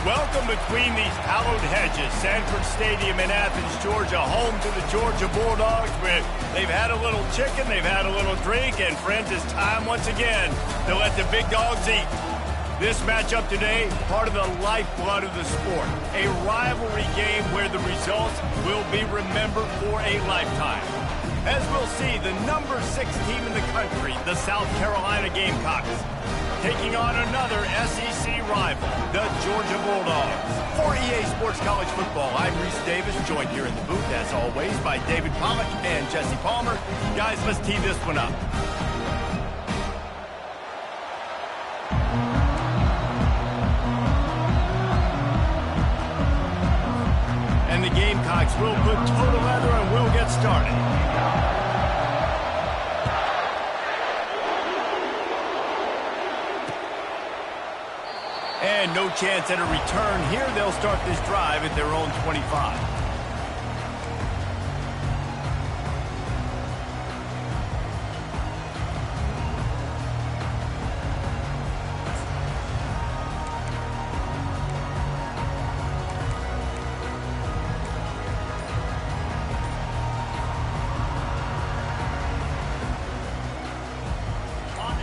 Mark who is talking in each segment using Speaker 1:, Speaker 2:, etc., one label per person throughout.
Speaker 1: Welcome between these hallowed hedges. Sanford Stadium in Athens, Georgia, home to the Georgia Bulldogs. They've had a little chicken, they've had a little drink, and friends, it's time once again to let the big dogs eat. This matchup today, part of the lifeblood of the sport. A rivalry game where the results will be remembered for a lifetime. As we'll see, the number 6 team in the country, the South Carolina Gamecocks, taking on another SEC rival, the Georgia Bulldogs. For EA Sports College Football, I'm Reese Davis, joined here in the booth, as always, by David Pollack and Jesse Palmer. Guys, let's tee this one up. And the Gamecocks will put total leather and we'll get started. And no chance at a return here. They'll start this drive at their own 25.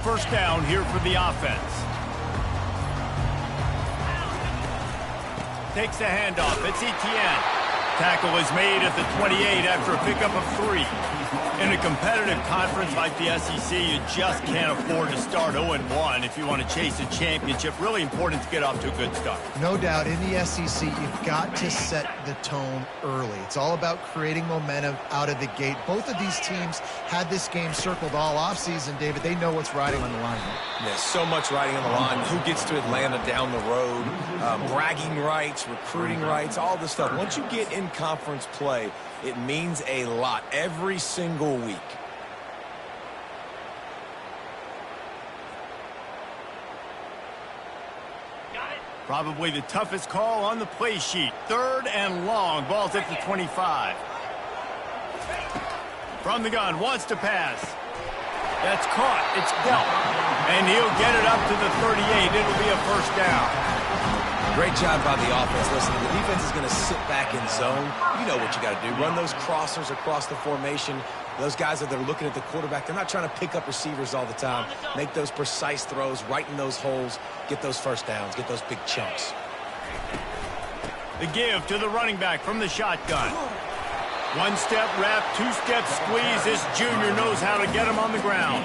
Speaker 1: First down here for the offense. Takes the handoff. It's Etienne. Tackle is made at the 28 after a pickup of 3. In a competitive conference like the SEC, you just can't afford to start 0-1 if you want to chase a championship. Really important to get off to a good start.
Speaker 2: No doubt, in the SEC, you've got to set the tone early. It's all about creating momentum out of the gate. Both of these teams had this game circled all offseason, David. They know what's riding on the line.
Speaker 3: There's so much riding on the line. Who gets to Atlanta down the road, bragging rights, recruiting rights, all this stuff. Once you get in conference play, it means a lot every single week.
Speaker 1: Probably the toughest call on the play sheet. 3rd and long. Ball's at the 25. From the gun, wants to pass. That's caught. It's dealt. And he'll get it up to the 38. It'll be a first down.
Speaker 3: Great job by the offense. Listen, the defense is going to sit back in zone. You know what you got to do. Run those crossers across the formation. Those guys that they're looking at the quarterback, they're not trying to pick up receivers all the time. Make those precise throws, right in those holes, get those first downs, get those big chunks.
Speaker 1: The give to the running back from the shotgun. 1-step wrap, 2-step squeeze. This junior knows how to get him on the ground.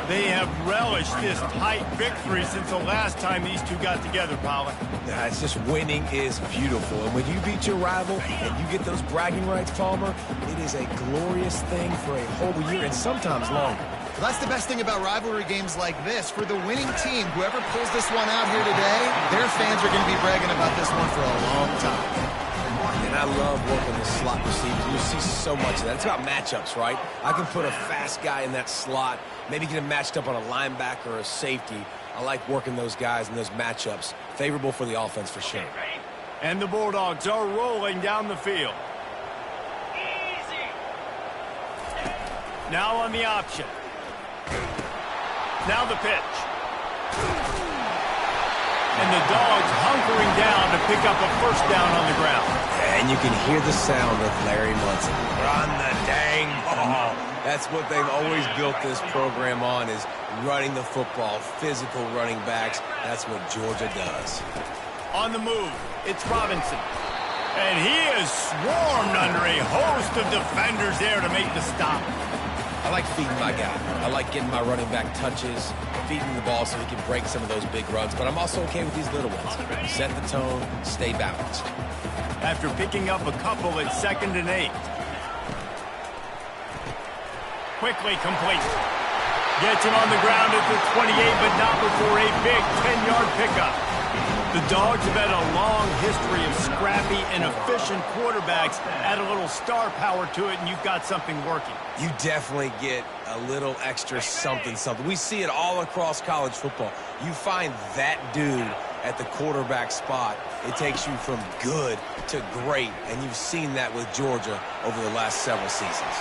Speaker 1: They have relished this tight victory since the last time these two got together, Pollack.
Speaker 3: Yeah, it's just winning is beautiful. And when you beat your rival and you get those bragging rights, Palmer, it is a glorious thing for a whole year and sometimes longer.
Speaker 2: Well, that's the best thing about rivalry games like this. For the winning team, whoever pulls this one out here today, their fans are going to be bragging about this one for a long time.
Speaker 3: And I love working the slot receivers. You see so much of that. It's about matchups, right? I can put a fast guy in that slot, maybe get him matched up on a linebacker or a safety. I like working those guys in those matchups. Favorable for the offense for sure.
Speaker 1: And the Bulldogs are rolling down the field. Now on the option. Now the pitch. And the Dogs hunkering down to pick up a first down on the ground.
Speaker 3: And you can hear the sound of Larry Munson. Run the dang ball. That's what they've always built this program on, is running the football, physical running backs. That's what Georgia does.
Speaker 1: On the move, it's Robinson. And he is swarmed under a host of defenders there to make the stop.
Speaker 3: I like feeding my guy. I like getting my running back touches, feeding the ball so he can break some of those big runs. But I'm also okay with these little ones. Set the tone, stay balanced.
Speaker 1: After picking up a couple at 2nd and 8. Quickly complete. Gets him on the ground at the 28, but not before a big 10-yard pickup. The Dogs have had a long history of scrappy and efficient quarterbacks. Add a little star power to it, and you've got something working.
Speaker 3: You definitely get a little extra something. We see it all across college football. You find that dude at the quarterback spot, it takes you from good to great, and you've seen that with Georgia over the last several seasons.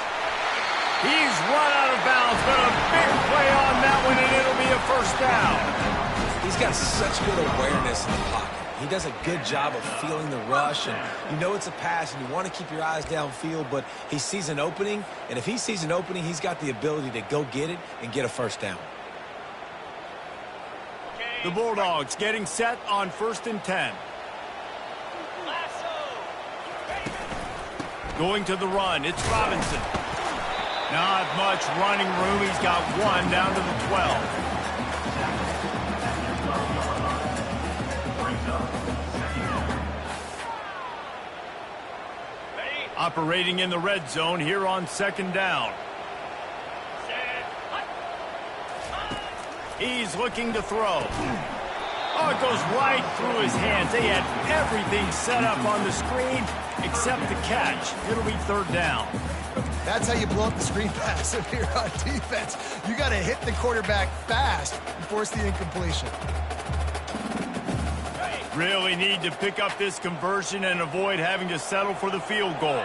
Speaker 1: He's run out of bounds, but a big play on that one, and it'll be a first down.
Speaker 3: He's got such good awareness in the pocket. He does a good job of feeling the rush, and you know it's a pass, and you want to keep your eyes downfield, but he sees an opening, and if he sees an opening, he's got the ability to go get it and get a first down.
Speaker 1: The Bulldogs getting set on 1st and 10. Going to the run, it's Robinson. Not much running room. He's got one down to the 12. Operating in the red zone here on 2nd down. He's looking to throw. Oh, it goes right through his hands. They had everything set up on the screen except the catch. It'll be 3rd down.
Speaker 2: That's how you blow up the screen pass if you're on defense. You got to hit the quarterback fast and force the incompletion.
Speaker 1: Really need to pick up this conversion and avoid having to settle for the field goal.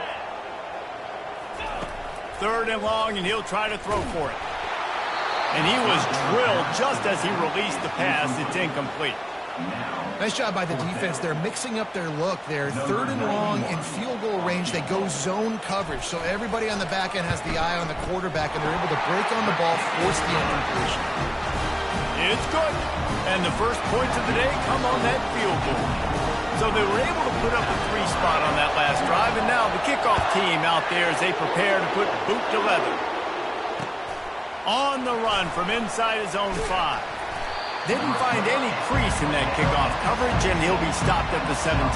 Speaker 1: 3rd and long, and he'll try to throw for it. And he was drilled just as he released the pass. It's incomplete.
Speaker 2: Nice job by the defense. They're mixing up their look. They're 3rd and long in field goal range. They go zone coverage. So everybody on the back end has the eye on the quarterback, and they're able to break on the ball, force the incompletion.
Speaker 1: It's good. And the first points of the day come on that field goal. So they were able to put up a 3 spot on that last drive, and now the kickoff team out there as they prepare to put boot to leather. On the run from inside his own 5. Didn't find any crease in that kickoff coverage, and he'll be stopped at the 17.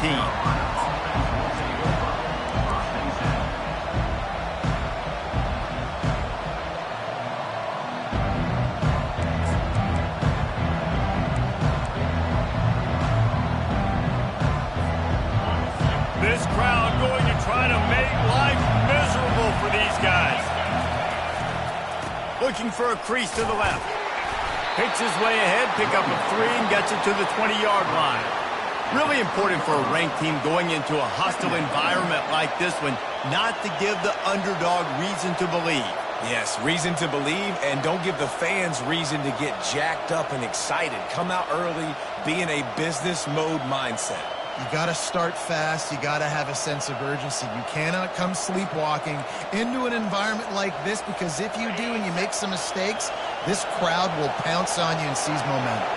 Speaker 1: This crowd going to try to make life miserable for these guys. Looking for a crease to the left. Picks his way ahead, pick up a 3, and gets it to the 20-yard line. Really important for a ranked team going into a hostile environment like this one, not to give the underdog reason to believe.
Speaker 3: Yes, reason to believe, and don't give the fans reason to get jacked up and excited. Come out early, be in a business mode mindset.
Speaker 2: You got to start fast. You got to have a sense of urgency. You cannot come sleepwalking into an environment like this, because if you do and you make some mistakes, this crowd will pounce on you and seize momentum.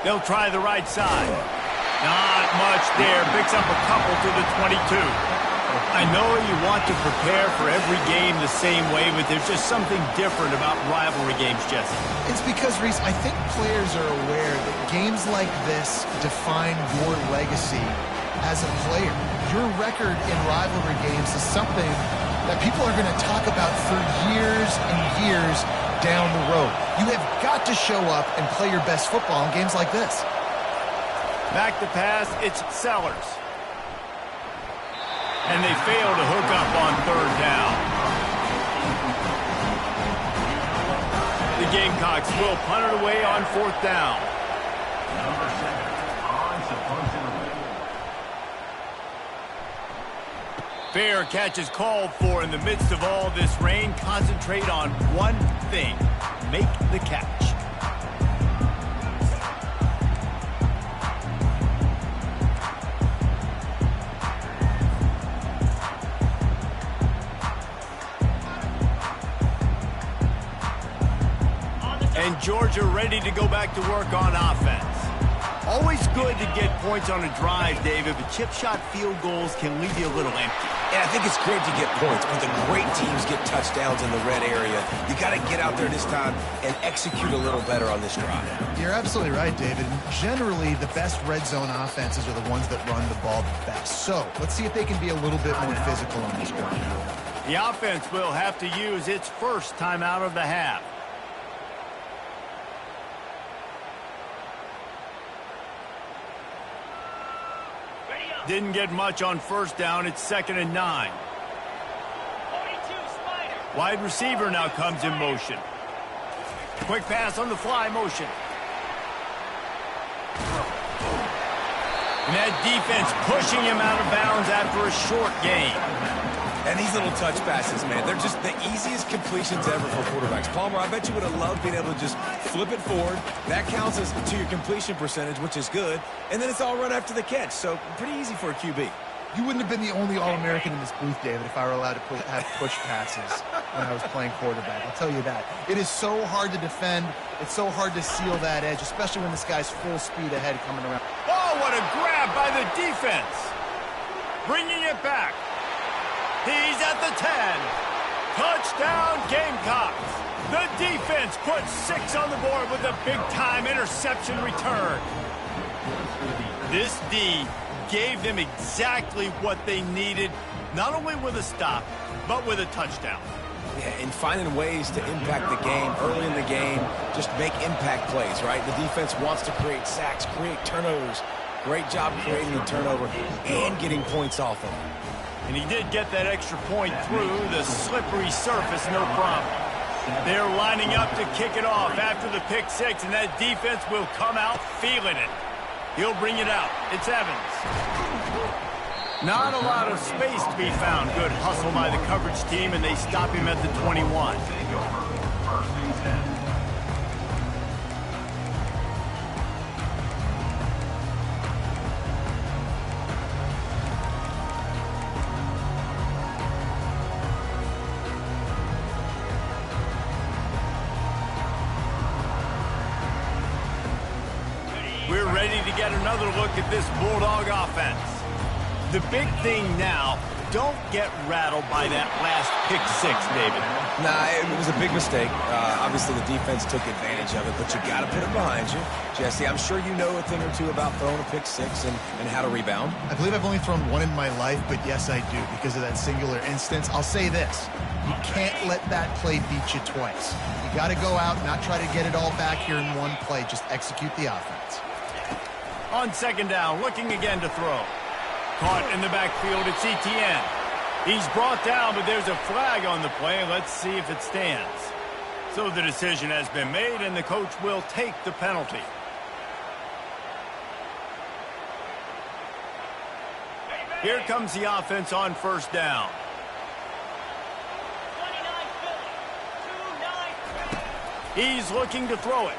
Speaker 1: They'll try the right side. Not much there. Picks up a couple to the 22. I know you want to prepare for every game the same way, but there's just something different about rivalry games, Jesse.
Speaker 2: It's because, Reese, I think players are aware that games like this define your legacy as a player. Your record in rivalry games is something that people are going to talk about for years and years down the road. You have got to show up and play your best football in games like this.
Speaker 1: Back to pass, it's Sellers. And they fail to hook up on 3rd down. The Gamecocks will punt it away on 4th down. Fair catch is called for in the midst of all this rain. Concentrate on one thing. Make the catch. And Georgia ready to go back to work on offense. Always good to get points on a drive, David, but chip shot field goals can leave you a little empty.
Speaker 3: Yeah, I think it's great to get points, but the great teams get touchdowns in the red area. You got to get out there this time and execute a little better on this drive.
Speaker 2: You're absolutely right, David. Generally, the best red zone offenses are the ones that run the ball the best. So let's see if they can be a little bit more physical on this drive.
Speaker 1: The offense will have to use its first timeout of the half. Didn't get much on 1st down. It's 2nd and 9. Wide receiver now comes in motion. Quick pass on the fly motion. And that defense pushing him out of bounds after a short gain.
Speaker 3: And these little touch passes, man, they're just the easiest completions ever for quarterbacks. Palmer, I bet you would have loved being able to just flip it forward. That counts as to your completion percentage, which is good. And then it's all run after the catch. So pretty easy for a QB.
Speaker 2: You wouldn't have been the only All-American in this booth, David, if I were allowed to have push passes when I was playing quarterback. I'll tell you that. It is so hard to defend. It's so hard to seal that edge, especially when this guy's full speed ahead coming around.
Speaker 1: Oh, what a grab by the defense. Bringing it back. He's at the 10. Touchdown, Gamecocks. The defense puts 6 on the board with a big-time interception return. This D gave them exactly what they needed, not only with a stop, but with a touchdown.
Speaker 3: Yeah, and finding ways to impact the game early in the game, just make impact plays, right? The defense wants to create sacks, create turnovers. Great job creating the turnover and getting points off of it.
Speaker 1: And he did get that extra point through the slippery surface, no problem. They're lining up to kick it off after the pick 6, and that defense will come out feeling it. He'll bring it out. It's Evans. Not a lot of space to be found. Good hustle by the coverage team, and they stop him at the 21. We're ready to get another look at this Bulldog offense. The big thing now, don't get rattled by that last pick 6, David.
Speaker 3: Nah, it was a big mistake. Obviously, the defense took advantage of it, but you got to put it behind you. Jesse, I'm sure you know a thing or two about throwing a pick 6 and how to rebound.
Speaker 2: I believe I've only thrown one in my life, but yes, I do, because of that singular instance. I'll say this. You can't let that play beat you twice. You got to go out, not try to get it all back here in one play. Just execute the offense.
Speaker 1: On second down, looking again to throw. Caught in the backfield, it's ETN. He's brought down, but there's a flag on the play. Let's see if it stands. So the decision has been made, and the coach will take the penalty. Here comes the offense on first down. He's looking to throw it.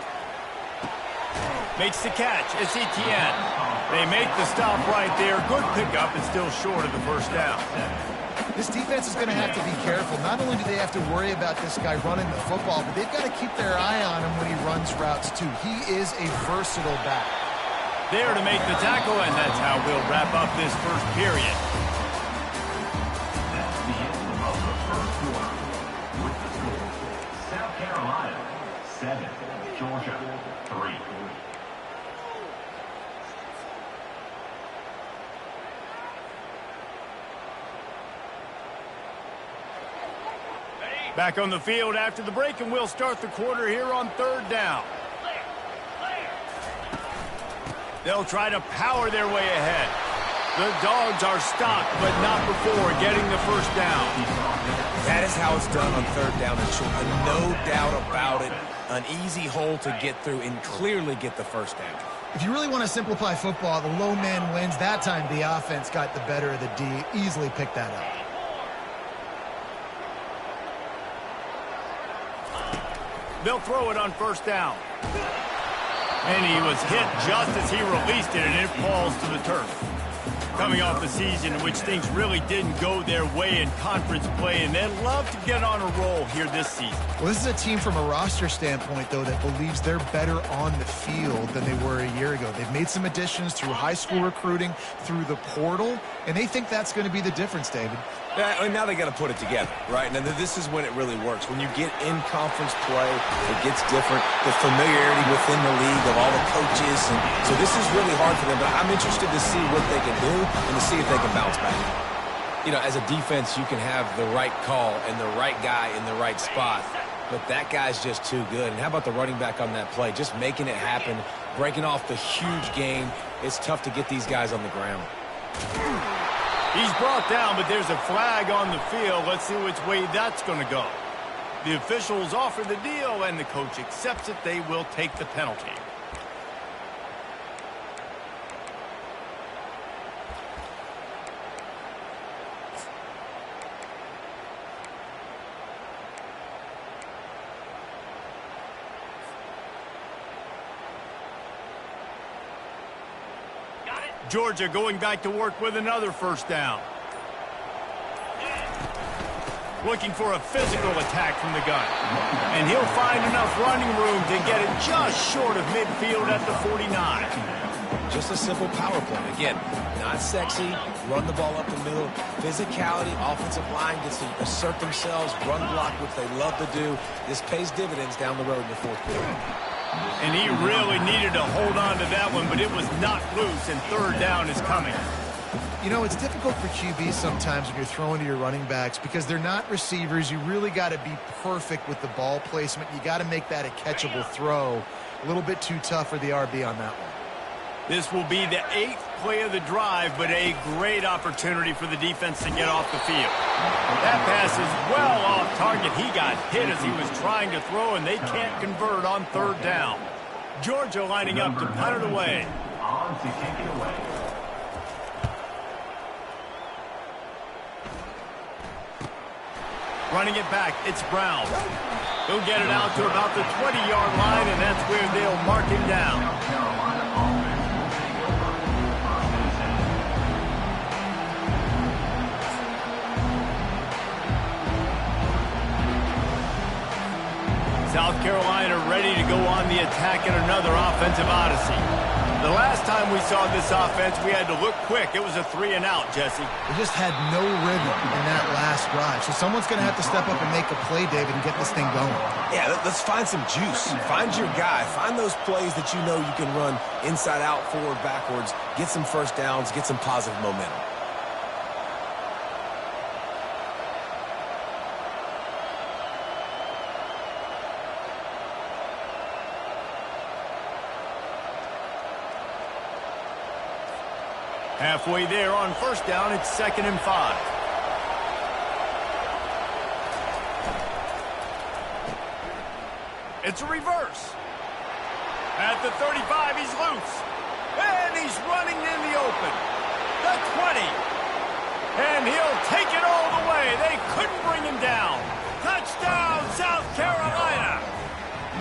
Speaker 1: Makes the catch. It's ETN. They make the stop right there. Good pickup and still short of the first down.
Speaker 2: This defense is going to have to be careful. Not only do they have to worry about this guy running the football, but they've got to keep their eye on him when he runs routes too. He is a versatile back.
Speaker 1: There to make the tackle, and that's how we'll wrap up this first period.
Speaker 4: That's the end of the first quarter. With the score, South Carolina 7, Georgia 3.
Speaker 1: Back on the field after the break, and we'll start the quarter here on third down. They'll try to power their way ahead. The Dogs are stopped, but not before getting the first down.
Speaker 3: That is how it's done on third down and short. No doubt about it. An easy hole to get through and clearly get the first down.
Speaker 2: If you really want to simplify football, the low man wins. That time the offense got the better of the D. Easily picked that up.
Speaker 1: They'll throw it on first down. And he was hit just as he released it, and it falls to the turf. Coming off a season in which things really didn't go their way in conference play, and they'd love to get on a roll here this season.
Speaker 2: Well, this is a team from a roster standpoint, though, that believes they're better on the field than they were a year ago. They've made some additions through high school recruiting, through the portal, and they think that's going to be the difference, David.
Speaker 3: Yeah, and now they got to put it together, right? Now, this is when it really works. When you get in conference play, it gets different. The familiarity within the league of all the coaches. And so this is really hard for them. But I'm interested to see what they can do and to see if they can bounce back. You know, as a defense, you can have the right call and the right guy in the right spot. But that guy's just too good. And how about the running back on that play? Just making it happen, breaking off the huge gain. It's tough to get these guys on the ground.
Speaker 1: He's brought down, but there's a flag on the field. Let's see which way that's going to go. The officials offer the deal, and the coach accepts it. They will take the penalty. Georgia going back to work with another first down. Looking for a physical attack from the gun. And he'll find enough running room to get it just short of midfield at the 49.
Speaker 3: Just a simple power play. Again, not sexy, run the ball up the middle. Physicality, offensive line gets to assert themselves, run block, which they love to do. This pays dividends down the road in the fourth quarter.
Speaker 1: And he really needed to hold on to that one, but it was not loose, and third down is coming.
Speaker 2: You know, it's difficult for QBs sometimes when you're throwing to your running backs because they're not receivers. You really got to be perfect with the ball placement. You got to make that a catchable throw. A little bit too tough for the RB on that one.
Speaker 1: This will be the 8th play of the drive, but a great opportunity for the defense to get off the field. That pass is well off target. He got hit as he was trying to throw, and they can't convert on third down. Georgia lining up to punt it away.
Speaker 4: On to kick it away.
Speaker 1: Running it back, it's Brown. He'll get it out to about the 20-yard line, and that's where they'll mark him down. South Carolina ready to go on the attack in another offensive odyssey. The last time we saw this offense, we had to look quick. It was a 3-and-out, Jesse.
Speaker 2: They just had no rhythm in that last drive. So someone's going to have to step up and make a play, David, and get this thing going.
Speaker 3: Yeah, let's find some juice. Find your guy. Find those plays that you know you can run inside out, forward, backwards. Get some first downs. Get some positive momentum.
Speaker 1: Halfway there on first down, it's 2nd and 5. It's a reverse. At the 35, he's loose. And he's running in the open. The 20. And he'll take it all the way. They couldn't bring him down. Touchdown, South Carolina.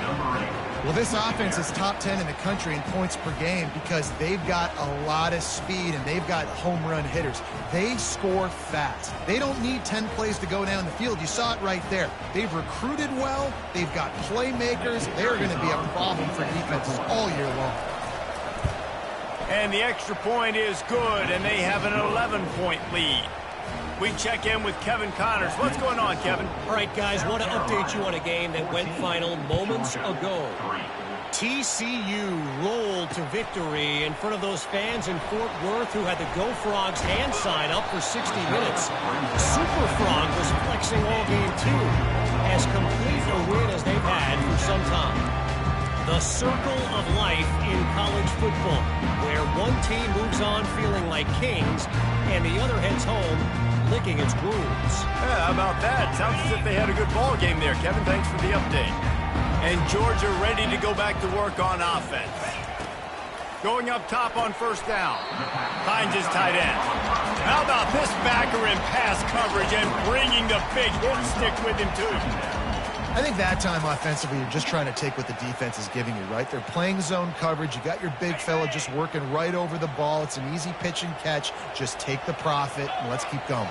Speaker 4: Number 8.
Speaker 2: Well, this offense is top 10 in the country in points per game because they've got a lot of speed and they've got home run hitters. They score fast. They don't need 10 plays to go down the field. You saw it right there. They've recruited well. They've got playmakers. They're going to be a problem for defenses all year long.
Speaker 1: And the extra point is good, and they have an 11-point lead. We check in with Kevin Connors. What's going on, Kevin?
Speaker 5: All right, guys, want to update you on a game that went final moments ago. TCU rolled to victory in front of those fans in Fort Worth who had the Go Frogs hand sign up for 60 minutes. Super Frog was flexing all game too, as complete a win as they've had for some time. The circle of life in college football, where one team moves on feeling like kings and the other heads home licking its wounds.
Speaker 1: Yeah, how about that? Sounds as if they had a good ball game there, Kevin. Thanks for the update. And Georgia ready to go back to work on offense. Going up top on first down. Finds his tight end. How about this backer in pass coverage and bringing the big hit stick with him, too?
Speaker 2: I think that time offensively, you're just trying to take what the defense is giving you, right? They're playing zone coverage. You got your big fella just working right over the ball. It's an easy pitch and catch. Just take the profit, and let's keep going.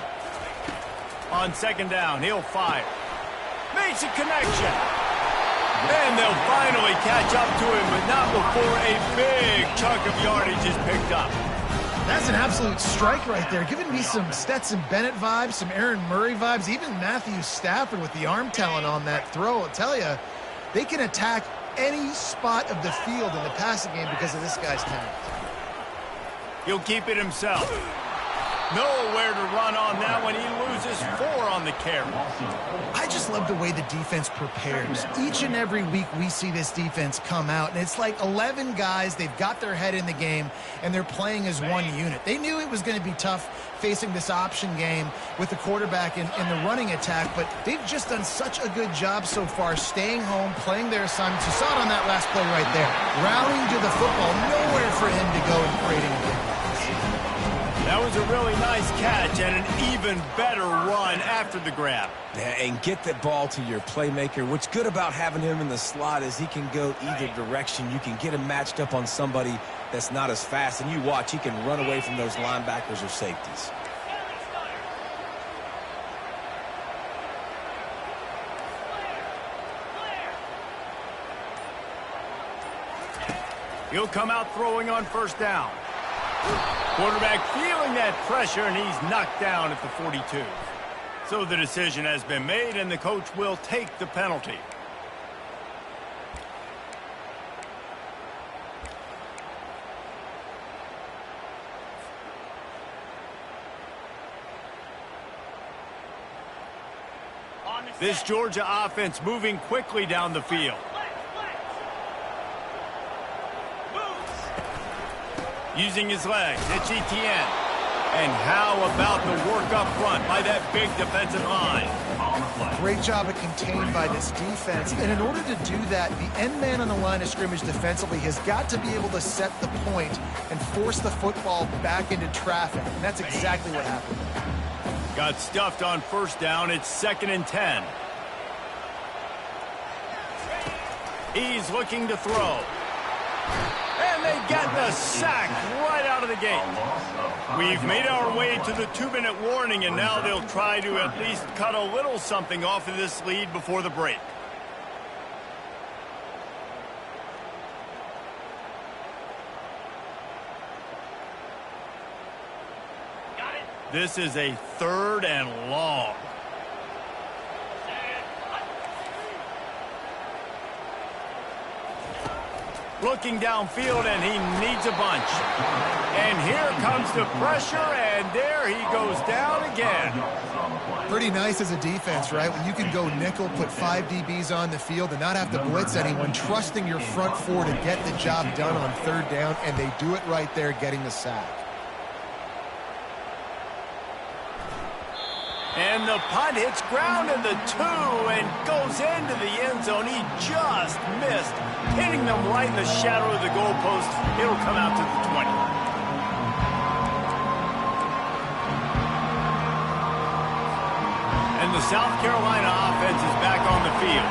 Speaker 1: On second down, he'll fire. Makes a connection. And they'll finally catch up to him, but not before a big chunk of yardage is picked up.
Speaker 2: That's an absolute strike right there. Giving me some Stetson Bennett vibes, some Aaron Murray vibes, even Matthew Stafford with the arm talent on that throw. I'll tell you, they can attack any spot of the field in the passing game because of this guy's talent.
Speaker 1: He'll keep it himself. Nowhere to run on that one. He loses 4 on the carry.
Speaker 2: I just love the way the defense prepares. Each and every week we see this defense come out, and it's like 11 guys. They've got their head in the game, and they're playing as one unit. They knew it was going to be tough facing this option game with the quarterback in the running attack, but they've just done such a good job so far staying home, playing their assignments. You saw it on that last play right there. Rallying to the football, nowhere for him to go and creating a big pass.
Speaker 1: That was was a really nice catch and an even better run after the grab.
Speaker 3: Yeah, and get the ball to your playmaker. What's good about having him in the slot is he can go either direction. You can get him matched up on somebody that's not as fast, and you watch, he can run away from those linebackers or safeties.
Speaker 1: He'll come out throwing on first down. Quarterback feeling that pressure, and he's knocked down at the 42. So the decision has been made, and the coach will take the penalty. This Georgia offense moving quickly down the field. Using his legs, it's Etienne. And how about the work up front by that big defensive line?
Speaker 2: Great job of contained by this defense. And in order to do that, the end man on the line of scrimmage defensively has got to be able to set the point and force the football back into traffic. And that's exactly what happened.
Speaker 1: Got stuffed on first down. It's 2nd and 10. He's looking to throw. And they get the sack right out of the gate. We've made our way to the 2-minute warning, and now they'll try to at least cut a little something off of this lead before the break. This is a 3rd and long. Looking downfield, and he needs a bunch. And here comes the pressure, and there he goes down again.
Speaker 2: Pretty nice as a defense, right? When you can go nickel, put 5 DBs on the field and not have to blitz anyone, trusting your front 4 to get the job done on 3rd down, and they do it right there, getting the sack.
Speaker 1: And the punt hits ground in the 2 and goes into the end zone. He just missed, hitting them right in the shadow of the goalpost. It'll come out to the 20. And the South Carolina offense is back on the field.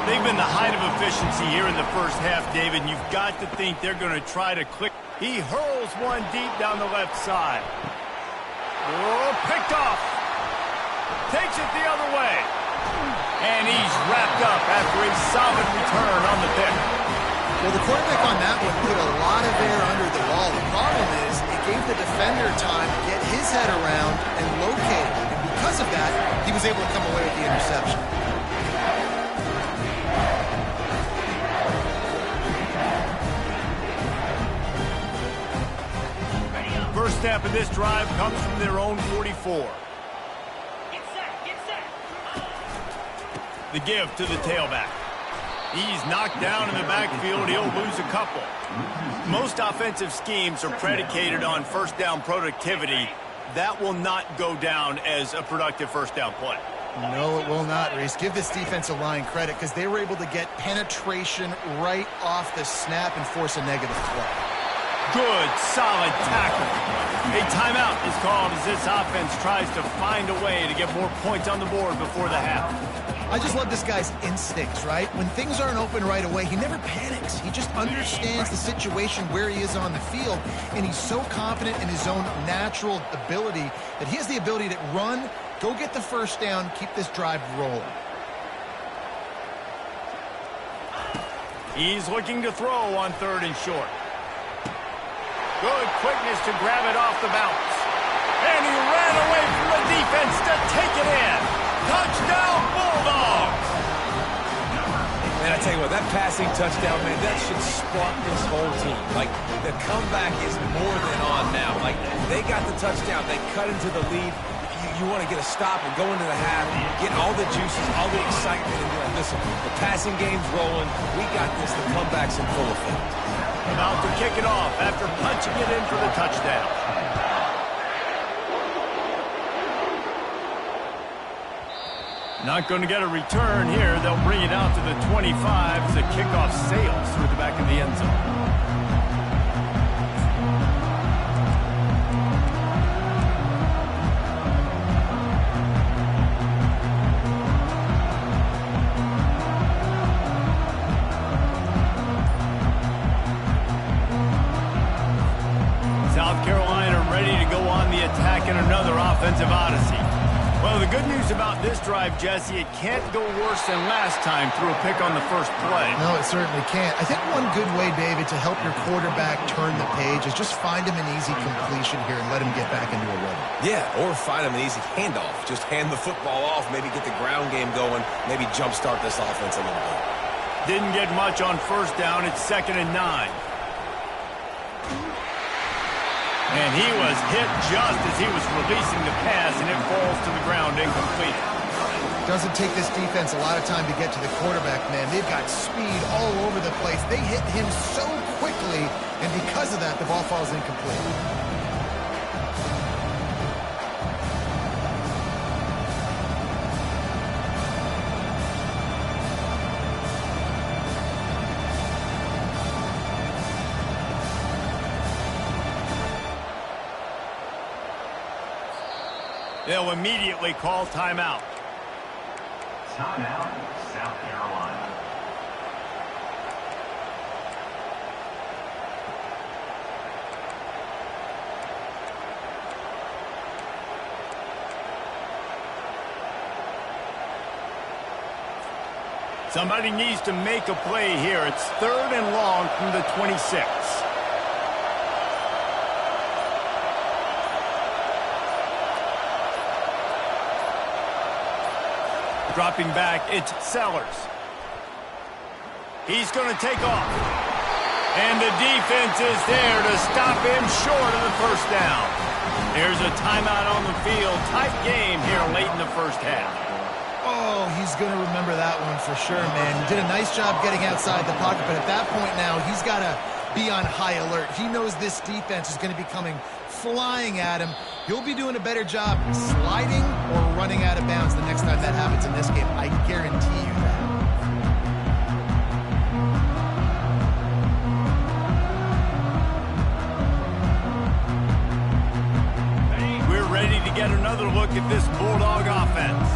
Speaker 1: They've been the height of efficiency here in the first half, David, and you've got to think they're going to try to click. He hurls one deep down the left side. Oh, picked off. Takes it the other way. And he's wrapped up after a solid return on the pick.
Speaker 2: Well, the quarterback on that one put a lot of air under the ball. The problem is it gave the defender time to get his head around and locate it. And because of that, he was able to come away with the interception.
Speaker 1: First snap of this drive comes from their own 44. The give to the tailback. He's knocked down in the backfield. He'll lose a couple. Most offensive schemes are predicated on first down productivity. That will not go down as a productive first down play.
Speaker 2: No, it will not, Reese. Give this defensive line credit because they were able to get penetration right off the snap and force a negative play.
Speaker 1: Good, solid tackle. A timeout is called as this offense tries to find a way to get more points on the board before the half.
Speaker 2: I just love this guy's instincts, right? When things aren't open right away, he never panics. He just understands the situation where he is on the field, and he's so confident in his own natural ability that he has the ability to run, go get the first down, keep this drive rolling.
Speaker 1: He's looking to throw on 3rd and short. Good quickness to grab it off the bounce. And he ran away from the defense to take it in. Touchdown, Bulldogs!
Speaker 3: Man, I tell you what, that passing touchdown, man, that should spark this whole team. Like, the comeback is more than on now. Like, they got the touchdown. They cut into the lead. You want to get a stop and go into the half, get all the juices, all the excitement, and be like, listen, the passing game's rolling. We got this. The comeback's in full effect.
Speaker 1: About to kick it off after punching it in for the touchdown. Not going to get a return here. They'll bring it out to the 25 as the kickoff sails through the back of the end zone. Jesse, it can't go worse than last time through a pick on the first play.
Speaker 2: No, it certainly can't. I think one good way, David, to help your quarterback turn the page is just find him an easy completion here and let him get back into a rhythm.
Speaker 3: Yeah, or find him an easy handoff. Just hand the football off, maybe get the ground game going, maybe jumpstart this offense a little bit.
Speaker 1: Didn't get much on first down. It's 2nd and 9. And he was hit just as he was releasing the pass, and it falls to the ground incomplete.
Speaker 2: Doesn't take this defense a lot of time to get to the quarterback, man. They've got speed all over the place. They hit him so quickly, and because of that, the ball falls incomplete.
Speaker 1: They'll immediately call timeout.
Speaker 4: Timeout, South Carolina.
Speaker 1: Somebody needs to make a play here. It's 3rd and long from the 26. Dropping back, it's Sellers. He's going to take off. And the defense is there to stop him short of the first down. There's a timeout on the field. Tight game here late in the first half.
Speaker 2: Oh, he's going to remember that one for sure, man. He did a nice job getting outside the pocket, but at that point now, he's got to be on high alert. He knows this defense is going to be coming flying at him. He'll be doing a better job sliding or running out of bounds the next time that happens in this game. I guarantee you that.
Speaker 1: We're ready to get another look at this Bulldog offense.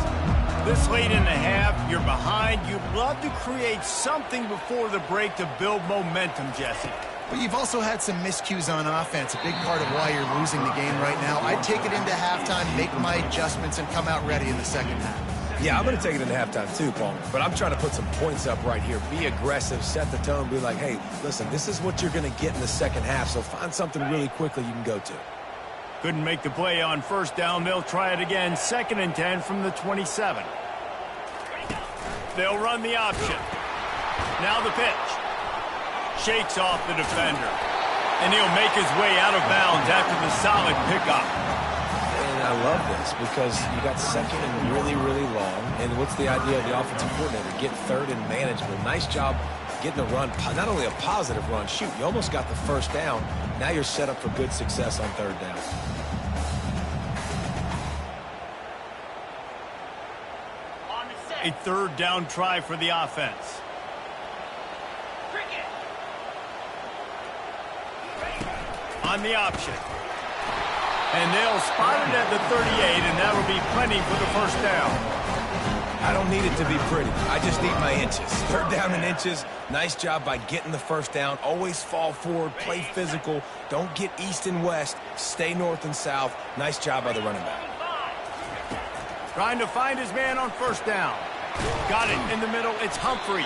Speaker 1: This late in the half, you're behind. You'd love to create something before the break to build momentum, Jesse.
Speaker 2: But you've also had some miscues on offense, a big part of why you're losing the game right now. I'd take it into halftime, make my adjustments, and come out ready in the second half.
Speaker 3: Yeah, I'm going to take it into halftime too, Paul. But I'm trying to put some points up right here. Be aggressive, set the tone, be like, hey, listen, this is what you're going to get in the second half, so find something really quickly you can go to.
Speaker 1: Couldn't make the play on first down. They'll try it again. 2nd and 10 from the 27. They'll run the option. Now the pitch. Shakes off the defender. And he'll make his way out of bounds after the solid pickup.
Speaker 3: And I love this because you got 2nd and really, really long. And what's the idea of the offensive coordinator? Get 3rd and manageable. Nice job getting a run. Not only a positive run. Shoot, you almost got the first down. Now you're set up for good success on 3rd down.
Speaker 1: A 3rd down try for the offense. On the option. And they'll spot it at the 38, and that'll be plenty for the first down.
Speaker 3: I don't need it to be pretty. I just need my inches. 3rd down and inches. Nice job by getting the first down. Always fall forward, play physical. Don't get east and west. Stay north and south. Nice job by the running back.
Speaker 1: Trying to find his man on first down. Got it in the middle. It's Humphries.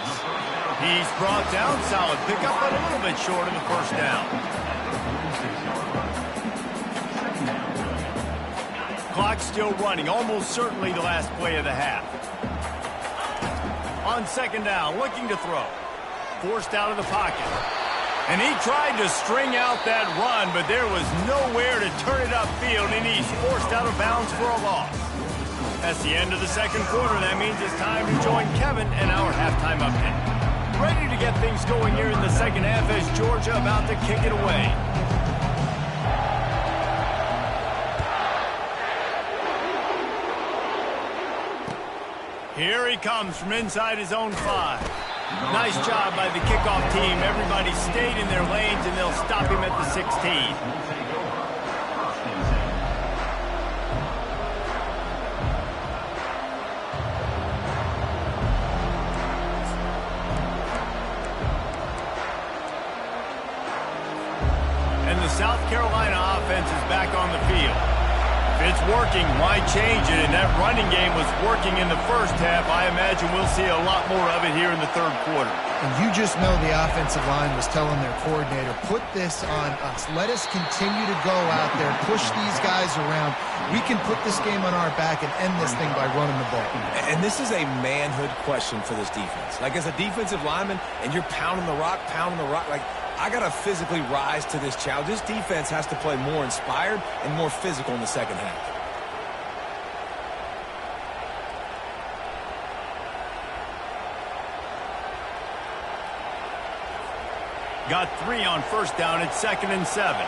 Speaker 1: He's brought down. Solid pickup, but a little bit short of the first down. Clock still running. Almost certainly the last play of the half. On 2nd down, looking to throw. Forced out of the pocket. And he tried to string out that run, but there was nowhere to turn it upfield, and he's forced out of bounds for a loss. That's the end of the second quarter. That means it's time to join Kevin and our halftime update. Ready to get things going here in the second half as Georgia about to kick it away. Here he comes from inside his own 5. Nice job by the kickoff team. Everybody stayed in their lanes, and they'll stop him at the 16. And the South Carolina offense is back on the field. It's working. Why change it? And that running game was working in the first half. I imagine we'll see a lot more of it here in the third quarter.
Speaker 2: And you just know the offensive line was telling their coordinator, put this on us. Let us continue to go out there, push these guys around. We can put this game on our back and end this thing by running the ball.
Speaker 3: And this is a manhood question for this defense. Like, as a defensive lineman, and you're pounding the rock, like, I got to physically rise to this challenge. This defense has to play more inspired and more physical in the second half.
Speaker 1: Got 3 on first down. It's 2nd and 7.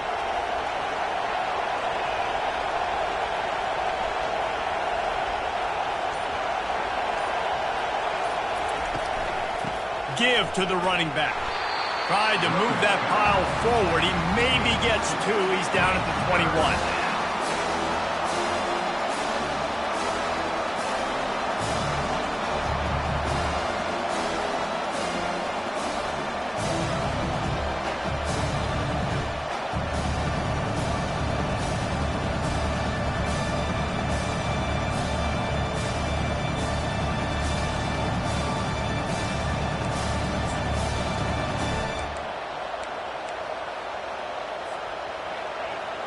Speaker 1: Give to the running back. Tried to move that pile forward. He maybe gets 2. He's down at the 21.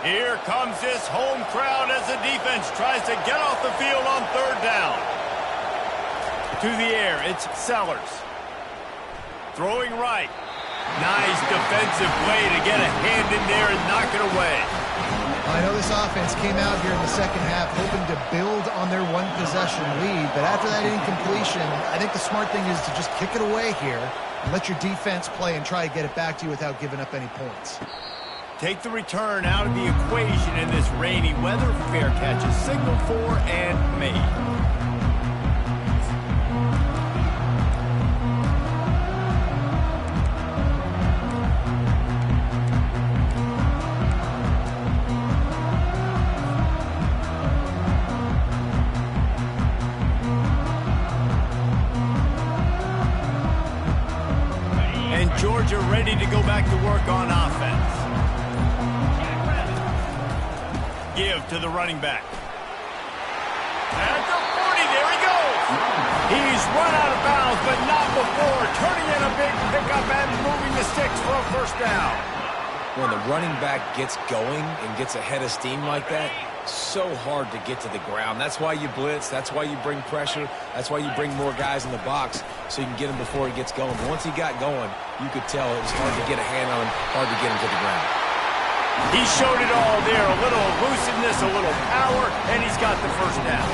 Speaker 1: Here comes this home crowd as the defense tries to get off the field on 3rd down. To the air, it's Sellers. Throwing right. Nice defensive play to get a hand in there and knock it away.
Speaker 2: I know this offense came out here in the second half hoping to build on their one-possession lead, but after that incompletion, I think the smart thing is to just kick it away here and let your defense play and try to get it back to you without giving up any points.
Speaker 1: Take the return out of the equation in this rainy weather. Fair catch is signaled for and made. And Georgia ready to go back to work on offense. Give to the running back. At the 40, there he goes. He's run out of bounds, but not before turning in a big pickup and moving the sticks for a first down.
Speaker 3: When the running back gets going and gets ahead of steam like that, so hard to get to the ground. That's why you blitz. That's why you bring pressure. That's why you bring more guys in the box so you can get him before he gets going. But once he got going, you could tell it was hard to get a hand on him, hard to get him to the ground.
Speaker 1: He showed it all there. A little elusiveness, a little power, and he's got the first down.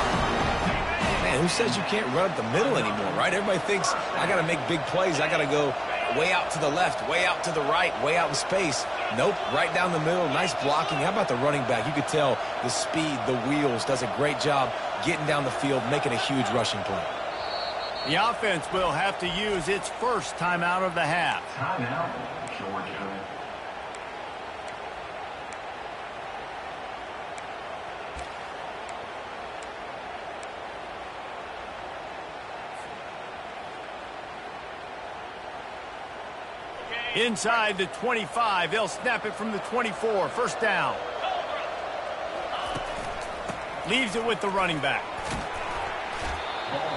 Speaker 3: Man, who says you can't run up the middle anymore, right? Everybody thinks I got to make big plays. I got to go way out to the left, way out to the right, way out in space. Nope, right down the middle. Nice blocking. How about the running back? You could tell the speed, the wheels, does a great job getting down the field, making a huge rushing play.
Speaker 1: The offense will have to use its first timeout of the half.
Speaker 4: Timeout, Georgia.
Speaker 1: Inside the 25, they'll snap it from the 24. First down. Leaves it with the running back.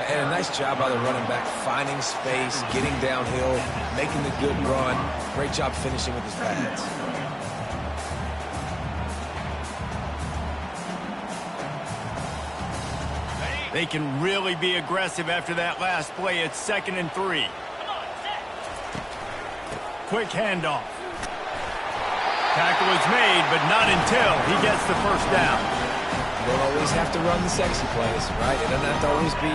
Speaker 3: And a nice job by the running back, finding space, getting downhill, making the good run. Great job finishing with his pads.
Speaker 1: They can really be aggressive after that last play. It's 2nd and 3. Quick handoff. Tackle is made, but not until he gets the first down.
Speaker 3: You don't always have to run the sexy plays, right? It doesn't have to always be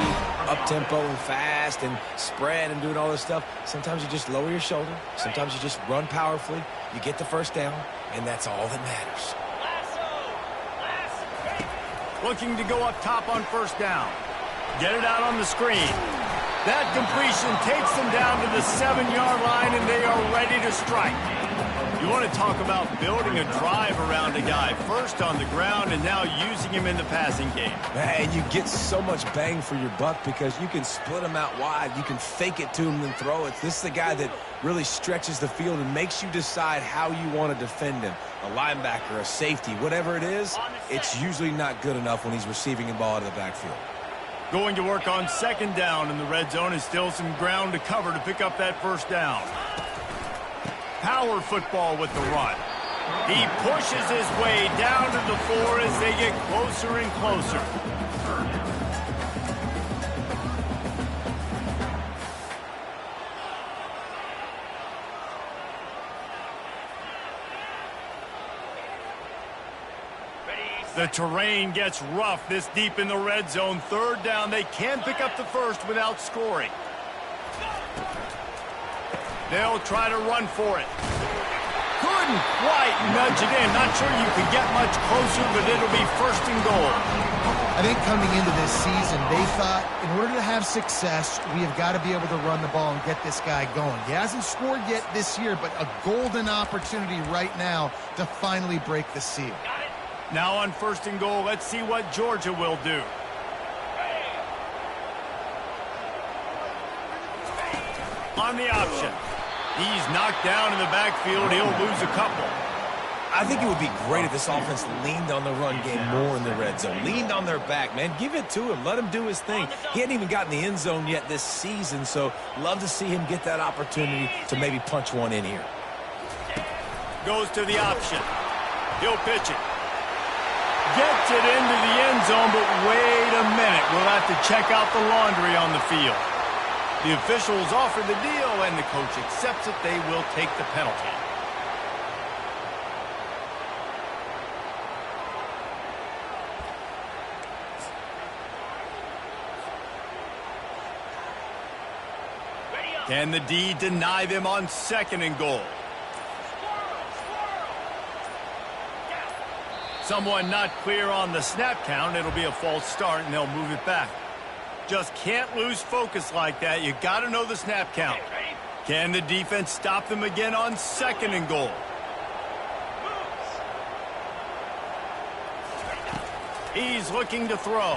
Speaker 3: up-tempo and fast and spread and doing all this stuff. Sometimes you just lower your shoulder. Sometimes you just run powerfully. You get the first down, and that's all that matters.
Speaker 1: Looking to go up top on first down. Get it out on the screen. That completion takes them down to the 7-yard line, and they are ready to strike. You want to talk about building a drive around a guy, first on the ground and now using him in the passing game.
Speaker 3: And you get so much bang for your buck because you can split him out wide. You can fake it to him and throw it. This is the guy that really stretches the field and makes you decide how you want to defend him. A linebacker, a safety, whatever it is, it's usually not good enough when he's receiving a ball out of the backfield.
Speaker 1: Going to work on second down in the red zone is still some ground to cover to pick up that first down. Power football with the run. He pushes his way down to the 4 as they get closer and closer. The terrain gets rough this deep in the red zone. Third down, they can pick up the first without scoring. They'll try to run for it. Couldn't quite nudge it in. Not sure you could get much closer, but it'll be first and goal.
Speaker 2: I think coming into this season, they thought in order to have success, we have got to be able to run the ball and get this guy going. He hasn't scored yet this year, but a golden opportunity right now to finally break the seal.
Speaker 1: Now on first and goal, let's see what Georgia will do. On the option. He's knocked down in the backfield. He'll lose a couple.
Speaker 3: I think it would be great if this offense leaned on the run game more in the red zone. Leaned on their back, man. Give it to him. Let him do his thing. He hadn't even gotten the end zone yet this season, so love to see him get that opportunity to maybe punch one in here.
Speaker 1: Goes to the option. He'll pitch it. Gets it into the end zone, but wait a minute. We'll have to check out the laundry on the field. The officials offer the deal, and the coach accepts it. They will take the penalty. Can the D deny them on second and goal? Someone not clear on the snap count. It'll be a false start, and they'll move it back. Just can't lose focus like that. You got to know the snap count. Can the defense stop them again on second and goal? He's looking to throw.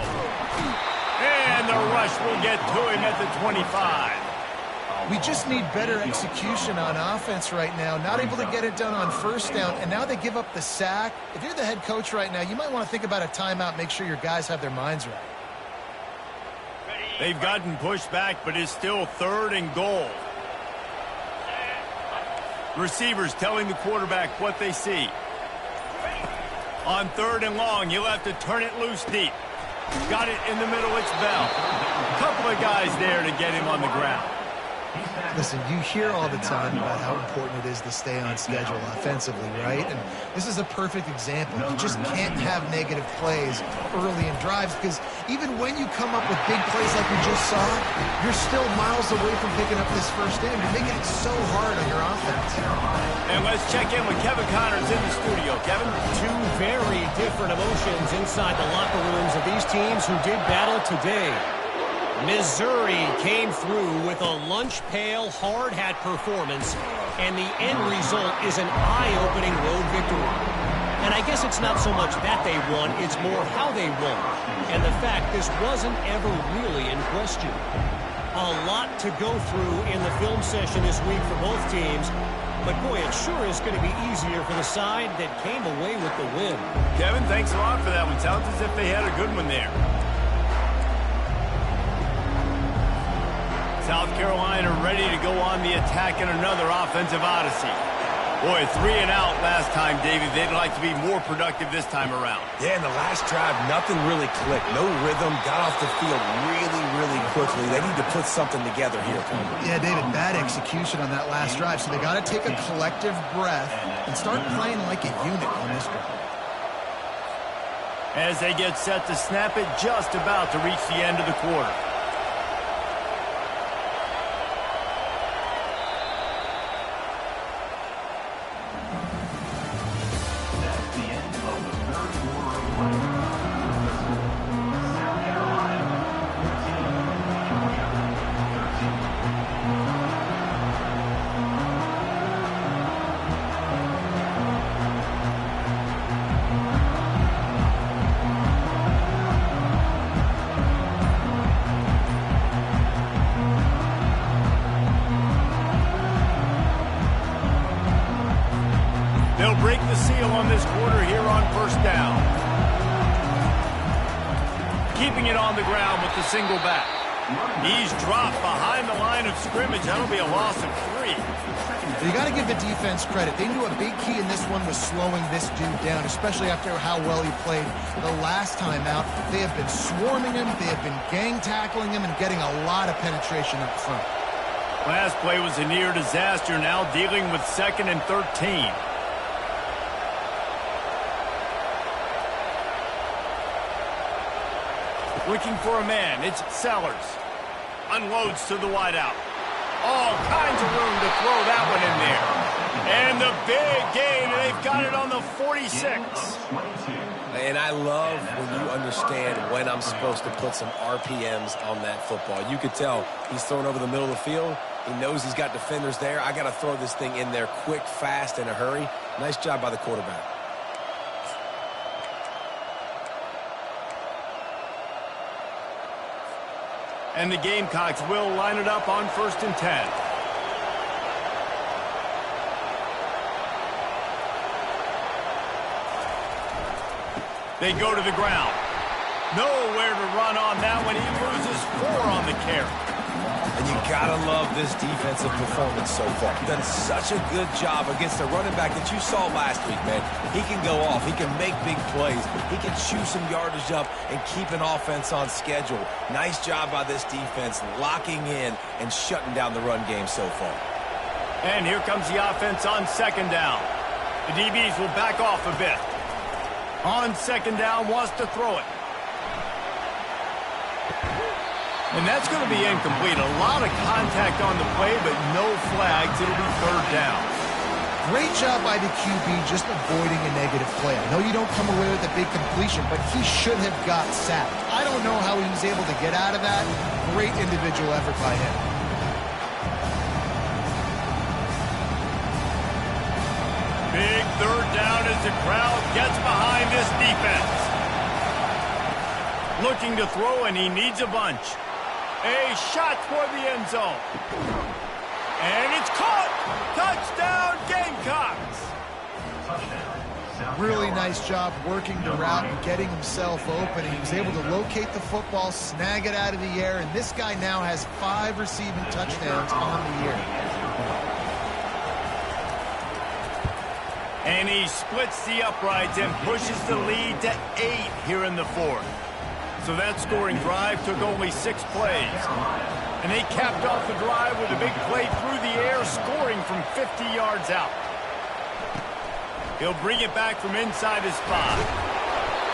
Speaker 1: And the rush will get to him at the 25.
Speaker 2: We just need better execution on offense right now. Not able to get it done on first down, and now they give up the sack. If you're the head coach right now, you might want to think about a timeout, make sure your guys have their minds right.
Speaker 1: They've gotten pushed back, but it's still third and goal. Receivers telling the quarterback what they see. On third and long, he'll have to turn it loose deep. Got it in the middle, it's Bell. Couple of guys there to get him on the ground.
Speaker 2: Listen, you hear all the time about how important it is to stay on schedule offensively, right? And this is a perfect example. You just can't have negative plays early in drives because even when you come up with big plays like we just saw, you're still miles away from picking up this first down. You're making it so hard on your offense.
Speaker 1: And let's check in with Kevin Connors in the studio. Kevin?
Speaker 5: Two very different emotions inside the locker rooms of these teams who did battle today. Missouri came through with a lunch pail hard hat performance, and the end result is an eye-opening road victory. And I guess it's not so much that they won, it's more how they won, and the fact this wasn't ever really in question. A lot to go through in the film session this week for both teams, but boy, it sure is going to be easier for the side that came away with the win.
Speaker 1: Kevin, thanks a lot for that one. Sounds as if they had a good one there. South Carolina ready to go on the attack in another offensive odyssey. Boy, 3 and out last time, David. They'd like to be more productive this time around.
Speaker 3: Yeah, in the last drive, nothing really clicked. No rhythm, got off the field really, really quickly. They need to put something together here.
Speaker 2: Yeah, David, bad execution on that last drive, so they got to take a collective breath and start playing like a unit on this drive.
Speaker 1: As they get set to snap it, just about to reach the end of the quarter. on this quarter here on first down. Keeping it on the ground with the single back. He's dropped behind the line of scrimmage. That'll be a loss of 3.
Speaker 2: You got to give the defense credit. They knew a big key in this one was slowing this dude down, especially after how well he played the last time out. They have been swarming him. They have been gang tackling him and getting a lot of penetration up front.
Speaker 1: Last play was a near disaster. Now dealing with 2nd and 13. Looking for a man. It's Sellers. Unloads to the wideout. All kinds of room to throw that one in there. And the big gain. They've got it on the 46.
Speaker 3: And I love when you understand when I'm supposed to put some RPMs on that football. You could tell he's throwing over the middle of the field. He knows he's got defenders there. I got to throw this thing in there quick, fast, in a hurry. Nice job by the quarterback.
Speaker 1: And the Gamecocks will line it up on 1st and 10. They go to the ground. Nowhere to run on that one. He loses 4 on the carry.
Speaker 3: And you gotta love this defensive performance so far. Done such a good job against a running back that you saw last week, man. He can go off. He can make big plays. He can chew some yardage up and keep an offense on schedule. Nice job by this defense locking in and shutting down the run game so far.
Speaker 1: And here comes the offense on 2nd down. The DBs will back off a bit. On 2nd down, wants to throw it. And that's going to be incomplete. A lot of contact on the play, but no flags. It'll be 3rd down.
Speaker 2: Great job by the QB just avoiding a negative play. I know you don't come away with a big completion, but he should have got sacked. I don't know how he was able to get out of that. Great individual effort by him.
Speaker 1: Big 3rd down as the crowd gets behind this defense. Looking to throw, and he needs a bunch. A shot toward the end zone. And it's caught. Touchdown, Gamecocks.
Speaker 2: Really nice job working the route and getting himself open. He was able to locate the football, snag it out of the air, and this guy now has 5 receiving touchdowns on the year.
Speaker 1: And he splits the uprights and pushes the lead to 8 here in the 4th. So that scoring drive took only 6 plays. And they capped off the drive with a big play through the air, scoring from 50 yards out. He'll bring it back from inside his spot.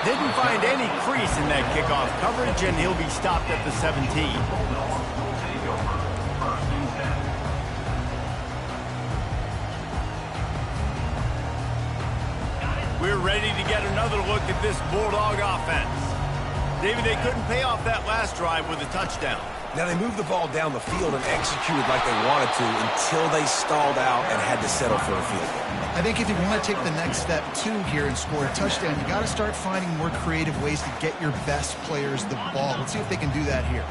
Speaker 1: Didn't find any crease in that kickoff coverage, and he'll be stopped at the 17. We're ready to get another look at this Bulldog offense. David, they couldn't pay off that last drive with a touchdown.
Speaker 3: Now they moved the ball down the field and executed like they wanted to until they stalled out and had to settle for a field goal.
Speaker 2: I think if you want to take the next step, too, here and score a touchdown, you got to start finding more creative ways to get your best players the ball. Let's see if they can do that here.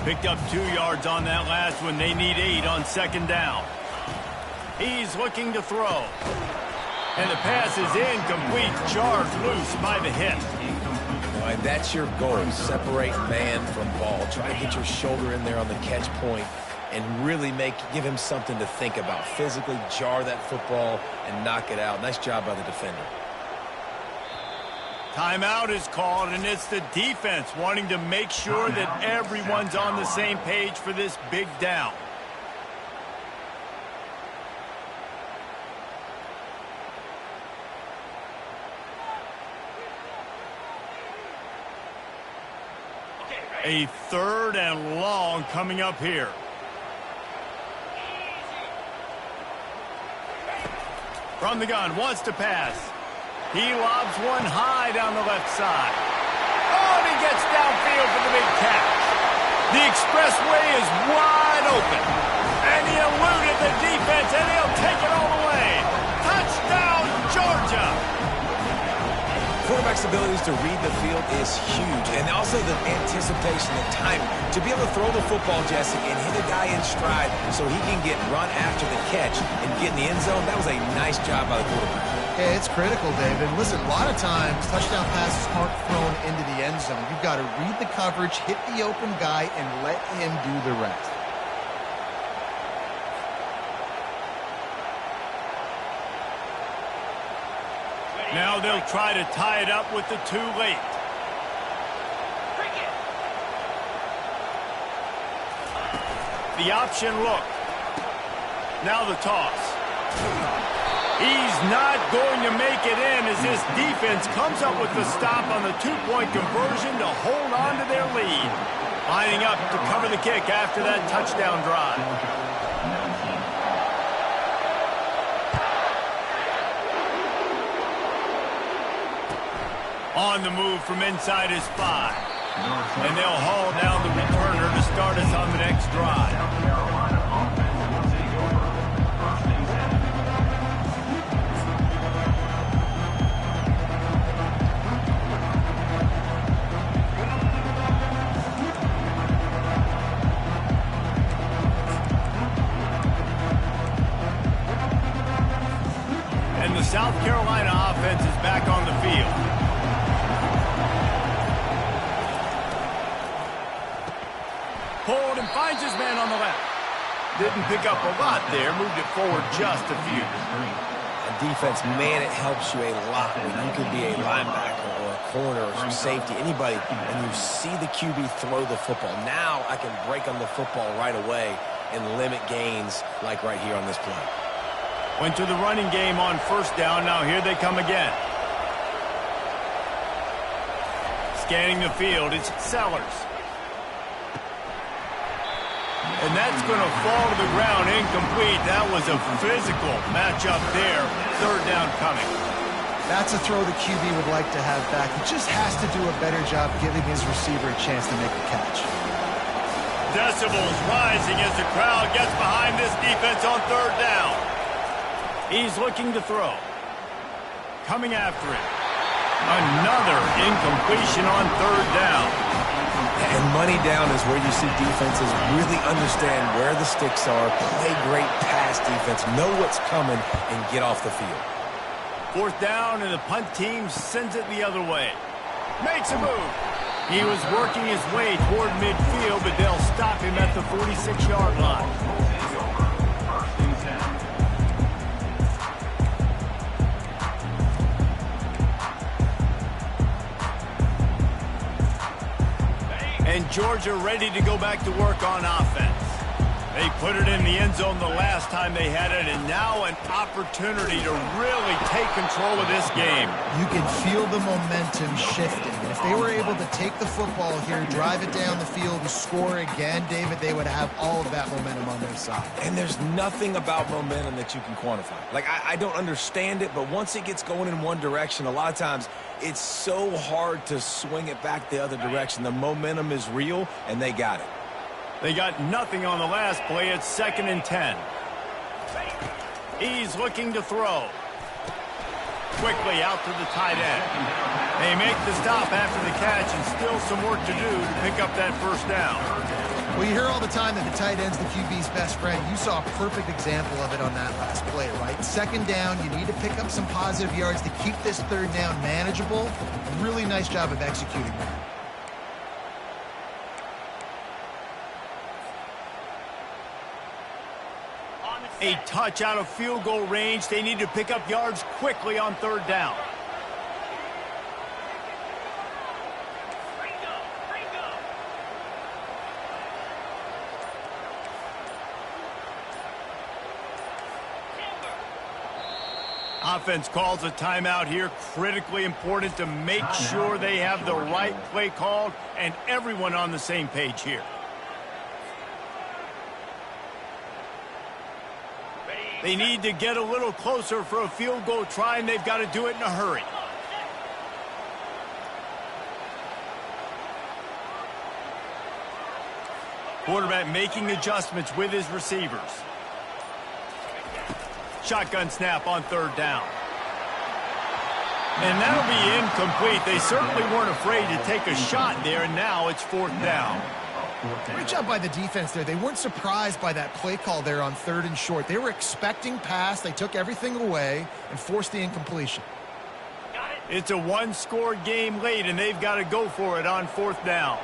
Speaker 1: Picked up 2 yards on that last one. They need 8 on 2nd down. He's looking to throw. And the pass is incomplete, charged loose by the hit.
Speaker 3: And that's your goal, separate man from ball. Try to get your shoulder in there on the catch point and really give him something to think about. Physically jar that football and knock it out. Nice job by the defender.
Speaker 1: Timeout is called, and it's the defense wanting to make sure that everyone's on the same page for this big down. A 3rd and long coming up here. From the gun, wants to pass. He lobs one high down the left side. Oh, and he gets downfield for the big catch. The expressway is wide open. And he eluded the defense, and he'll take it all the way. Touchdown, Georgia.
Speaker 3: Quarterback's abilities to read the field is huge, and also the anticipation, the timing. To be able to throw the football, Jesse, and hit a guy in stride so he can get run after the catch and get in the end zone, that was a nice job by the quarterback.
Speaker 2: Yeah, it's critical, David. Listen, a lot of times, touchdown passes aren't thrown into the end zone. You've got to read the coverage, hit the open guy, and let him do the rest.
Speaker 1: Now they'll try to tie it up with the too late. The option look. Now the toss. He's not going to make it in as this defense comes up with the stop on the two-point conversion to hold on to their lead. Lining up to cover the kick after that touchdown drive. On the move from inside his 5. And they'll haul down the returner to start us on the next drive. And the South Carolina offense is back on the field. Pulled and finds his man on the left. Didn't pick up a lot there, moved it forward just a few.
Speaker 3: On defense, man, it helps you a lot when you could be a linebacker or a corner or some safety, anybody, and you see the QB throw the football. Now I can break on the football right away and limit gains like right here on this play.
Speaker 1: Went to the running game on first down. Now here they come again. Scanning the field, it's Sellers. And that's going to fall to the ground incomplete. That was a physical matchup there. Third down coming.
Speaker 2: That's a throw the QB would like to have back. He just has to do a better job giving his receiver a chance to make a catch.
Speaker 1: Decibels rising as the crowd gets behind this defense on third down. He's looking to throw. Coming after it. Another incompletion on third down.
Speaker 3: And money down is where you see defenses really understand where the sticks are, play great pass defense, know what's coming, and get off the field.
Speaker 1: Fourth down, and the punt team sends it the other way. Makes a move. He was working his way toward midfield, but they'll stop him at the 46-yard line. And Georgia ready to go back to work on offense. They put it in the end zone the last time they had it, and now an opportunity to really take control of this game.
Speaker 2: You can feel the momentum shifting. And if they were able to take the football here, drive it down the field, and score again, David, they would have all of that momentum on their side.
Speaker 3: And there's nothing about momentum that you can quantify. Like, I don't understand it, but once it gets going in one direction, a lot of times it's so hard to swing it back the other direction. The momentum is real, and they got it.
Speaker 1: They got nothing on the last play. It's 2nd and 10. He's looking to throw. Quickly out to the tight end. They make the stop after the catch, and still some work to do to pick up that first down.
Speaker 2: Well, you hear all the time that the tight end's the QB's best friend. You saw a perfect example of it on that last play, right? Second down, you need to pick up some positive yards to keep this third down manageable. Really nice job of executing that.
Speaker 1: A touch out of field goal range. They need to pick up yards quickly on third down. Offense calls a timeout here. Critically important to make sure they have the right play called and everyone on the same page here. They need to get a little closer for a field goal try, and they've got to do it in a hurry. Quarterback making adjustments with his receivers. Shotgun snap on third down. And that'll be incomplete. They certainly weren't afraid to take a shot there, and now it's fourth down.
Speaker 2: Great job by the defense there. They weren't surprised by that play call there on 3rd and short. They were expecting pass. They took everything away and forced the incompletion.
Speaker 1: It's a one-score game late, and they've got to go for it on 4th down.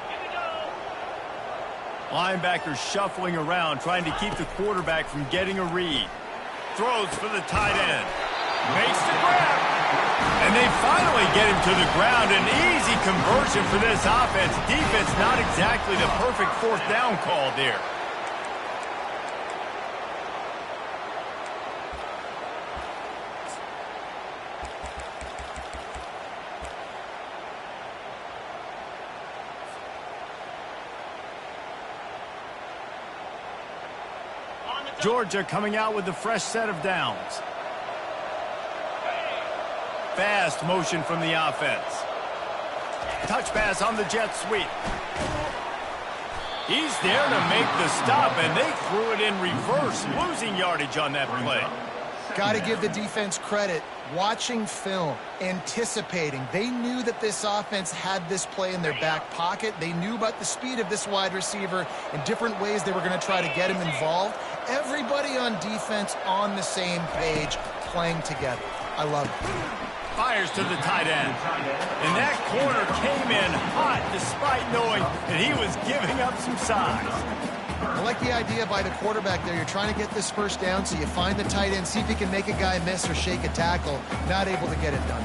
Speaker 1: Linebackers shuffling around, trying to keep the quarterback from getting a read. Throws for the tight end. Makes the grab. And they finally get him to the ground. An easy conversion for this offense. Defense not exactly the perfect 4th down call there. Georgia coming out with a fresh set of downs. Fast motion from the offense. Touch pass on the jet sweep. He's there to make the stop, and they threw it in reverse, losing yardage on that play.
Speaker 2: Got to give the defense credit. Watching film, anticipating. They knew that this offense had this play in their back pocket. They knew about the speed of this wide receiver in different ways they were going to try to get him involved. Everybody on defense on the same page, playing together. I love it.
Speaker 1: Fires to the tight end. And that corner came in hot despite knowing that he was giving up some size.
Speaker 2: I like the idea by the quarterback there. You're trying to get this first down, so you find the tight end, see if he can make a guy miss or shake a tackle. Not able to get it done.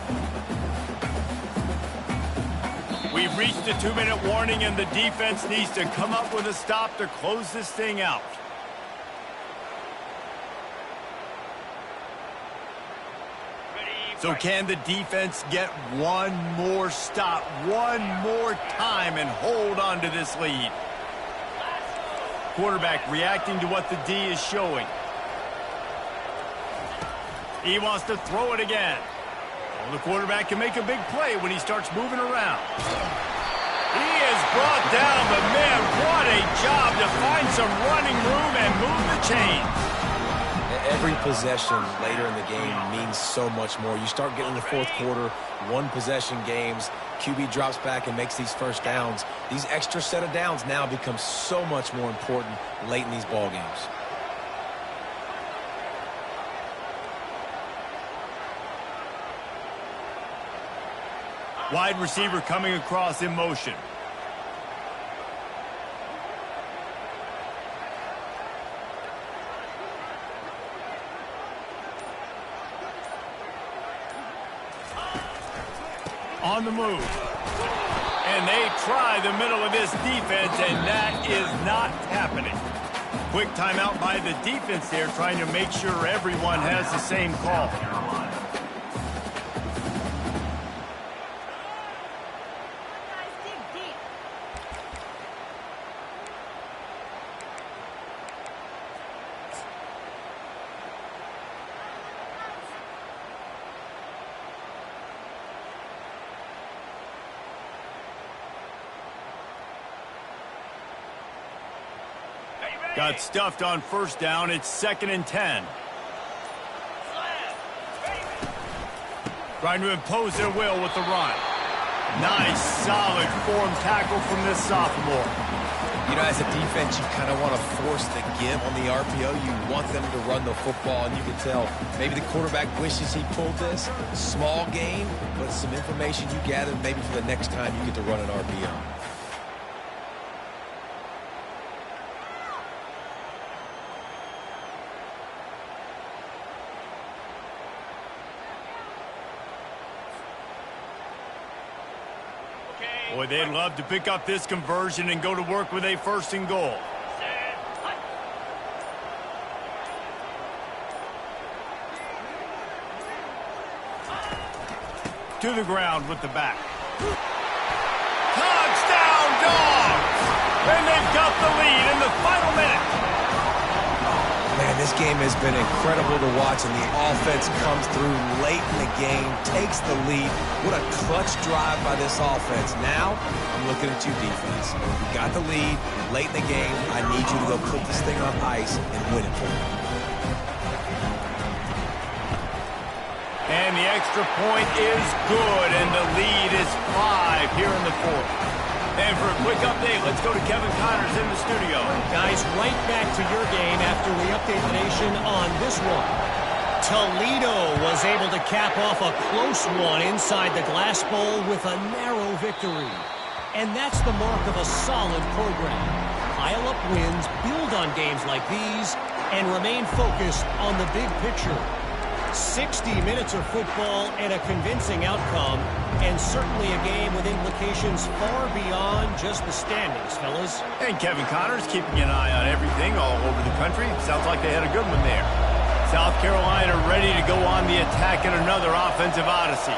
Speaker 1: We've reached the 2-minute warning, and the defense needs to come up with a stop to close this thing out. So can the defense get one more stop, one more time, and hold on to this lead? Quarterback reacting to what the D is showing. He wants to throw it again. Well, the quarterback can make a big play when he starts moving around. He is brought down, but man, what a job to find some running room and move the chains.
Speaker 3: Every possession later in the game means so much more. You start getting the 4th quarter, one-possession games, QB drops back and makes these first downs. These extra set of downs now become so much more important late in these ball games.
Speaker 1: Wide receiver coming across in motion. On the move. And they try the middle of this defense, and that is not happening. Quick timeout by the defense there, trying to make sure everyone has the same call. Got stuffed on first down. It's 2nd and 10. Trying to impose their will with the run. Nice, solid form tackle from this sophomore.
Speaker 3: You know, as a defense, you kind of want to force the give on the RPO. You want them to run the football, and you can tell maybe the quarterback wishes he pulled this. Small gain, but some information you gather maybe for the next time you get to run an RPO.
Speaker 1: Boy, they'd love to pick up this conversion and go to work with a 1st and goal. To the ground with the back. Touchdown, Dogs! And they've got the lead in the final minute.
Speaker 3: Man, this game has been incredible to watch, and the offense comes through late in the game, takes the lead. What a clutch drive by this offense. Now, I'm looking at you, defense. You got the lead late in the game. I need you to go put this thing on ice and win it for me.
Speaker 1: And the extra point is good, and the lead is 5 here in the 4th. And for a quick update, let's go to Kevin Connors in the studio.
Speaker 5: Guys, right back to your game after we update the nation on this one. Toledo was able to cap off a close one inside the Glass Bowl with a narrow victory. And that's the mark of a solid program. Pile up wins, build on games like these, and remain focused on the big picture. 60 minutes of football and a convincing outcome, and certainly a game with implications far beyond just the standings, fellas.
Speaker 1: And Kevin Connors keeping an eye on everything all over the country. Sounds like they had a good one there. South Carolina ready to go on the attack in another offensive odyssey.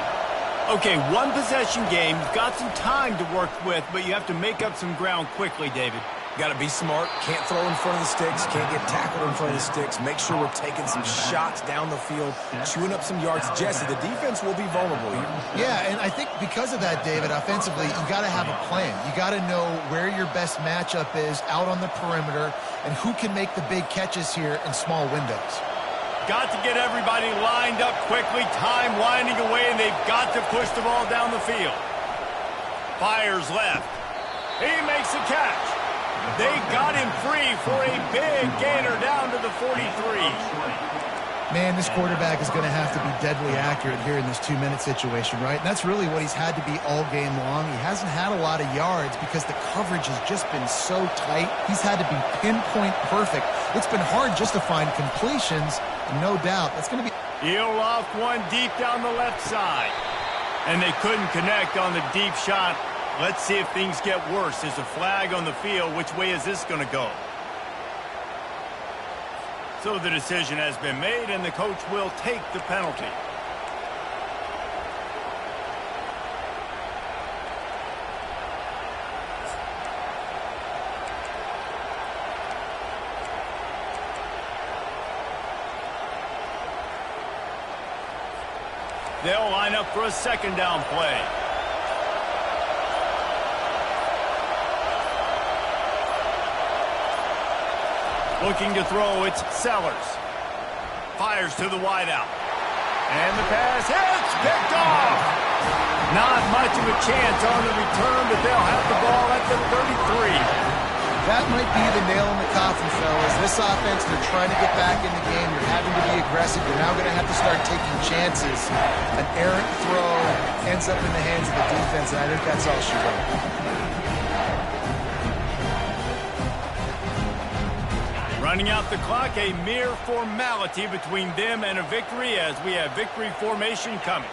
Speaker 1: Okay, one possession game. You've got some time to work with, but you have to make up some ground quickly, David.
Speaker 3: Got to be smart. Can't throw in front of the sticks. Can't get tackled in front of the sticks. Make sure we're taking some shots down the field, chewing up some yards. Jesse, the defense will be vulnerable here.
Speaker 2: Yeah, and I think because of that, David, offensively, you got to have a plan. You got to know where your best matchup is out on the perimeter and who can make the big catches here in small windows.
Speaker 1: Got to get everybody lined up quickly. Time winding away, and they've got to push the ball down the field. Fires left. He makes the catch. They got him free for a big gainer down to the 43.
Speaker 2: Man, this quarterback is going to have to be deadly accurate here in this 2-minute situation, right? And that's really what he's had to be all game long. He hasn't had a lot of yards because the coverage has just been so tight. He's had to be pinpoint perfect. It's been hard just to find completions, no doubt. That's going to be...
Speaker 1: He'll loft one deep down the left side. And they couldn't connect on the deep shot. Let's see if things get worse. There's a flag on the field. Which way is this going to go? So the decision has been made, and the coach will take the penalty. They'll line up for a second down play. Looking to throw, it's Sellers. Fires to the wideout. And the pass hits, picked off. Not much of a chance on the return, but they'll have the ball at the 33.
Speaker 2: That might be the nail in the coffin, fellas. This offense, they're trying to get back in the game. You're having to be aggressive. You're now going to have to start taking chances. An errant throw ends up in the hands of the defense, and I think that's all she wrote.
Speaker 1: Running out the clock, a mere formality between them and a victory as we have victory formation coming.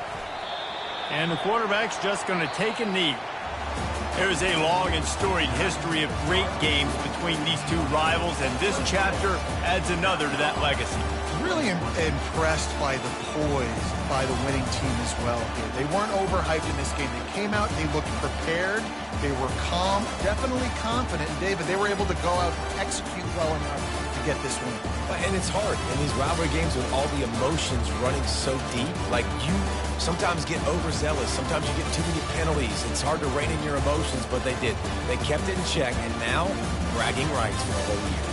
Speaker 1: And the quarterback's just going to take a knee. There is a long and storied history of great games between these two rivals, and this chapter adds another to that legacy.
Speaker 2: Really impressed by the poise by the winning team as well here. They weren't overhyped in this game. They came out, they looked prepared, they were calm, definitely confident. And David, they were able to go out and execute well enough to get this win.
Speaker 3: And it's hard in these rivalry games with all the emotions running so deep. Like, you sometimes get overzealous. Sometimes you get too many penalties. It's hard to rein in your emotions, but they did. They kept it in check, and now bragging rights for a whole year.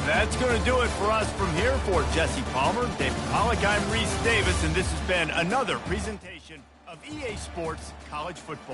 Speaker 1: That's going to do it for us from here. For Jesse Palmer, David Pollack, I'm Reese Davis, and this has been another presentation of EA Sports College Football.